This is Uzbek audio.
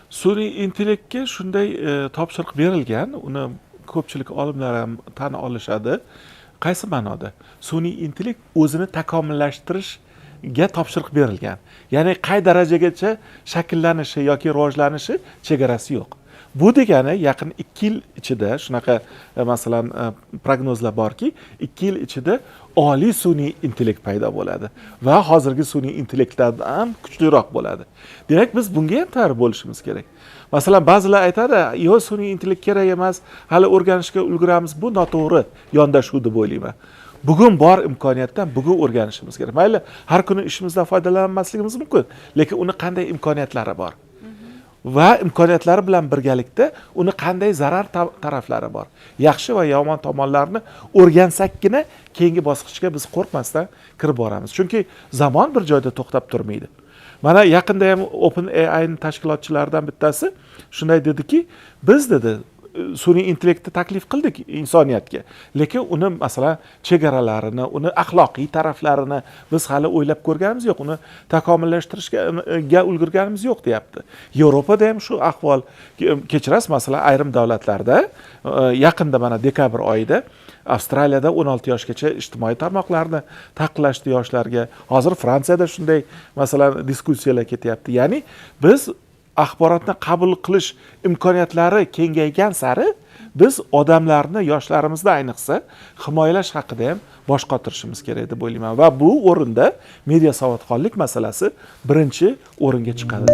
Sun'iy intellektga shunday topshiriq berilgan, uni ko'pchilik olimlar ham tan olishadi. Qaysi ma'noda? Sun'iy intellekt o'zini takomillashtirishga topshiriq berilgan. Ya'ni qay darajagacha shakllanishi yoki rivojlanishi chegarasi yo'q. Bu degani yaqin 2 yil ichida shunaqa masalan prognozlar borki, 2 yil ichida oliy sun'iy intellekt paydo bo'ladi va hozirgi sun'iy intellektlardan kuchliroq bo'ladi. Demak, biz bunga ham tayyor bo'lishimiz kerak. Masalan, ba'zilar aytadi, "Yo'q, sun'iy intellekt kerak emas, hali o'rganishga ulguramiz." Bu noto'g'ri yondashuv deb o'ylayman. Bugun bor imkoniyatdan bugun o'rganishimiz kerak. Mayli, har kuni ishimizdan foydalanmasligimiz mumkin, lekin uni qanday imkoniyatlari bor? Va imkoniyatlari bilan birgalikda uni qanday zarar taraflari bor? Yaxshi va yomon tomonlarini o'rgansakkina keyingi bosqichga biz qo'rqmasdan kirib boramiz. Chunki zamon bir joyda to'xtab turmaydi. Mana yaqinda ham OpenAI tashkilotchilaridan bittasi shunday dediki, biz dedi sun'iy intellektni taklif qildik insoniyatga, lekin uni masalan chegaralarini, uni axloqiy taraflarini biz hali o'ylab ko'rganimiz yo'q, uni takomillashtirishga ulgurganimiz yo'q deyapti. Yevropada ham shu ahvol. Kechirasiz, masalan ayrim davlatlarda yaqinda mana dekabr oyida Avstraliyada 16 yoshgacha ijtimoiy tarmoqlarni taqiqlashdi yoshlarga. Hozir Fransiyada shunday masalan diskussiyalar ketyapti. Ya'ni biz axborotni qabul qilish imkoniyatlari kengaygan sari biz odamlarni, yoshlarimizni ayniqsa himoyalash haqida ham bosh qotirishimiz kerak deb o'ylayman va bu o'rinda media savodxonlik masalasi birinchi o'ringa chiqadi.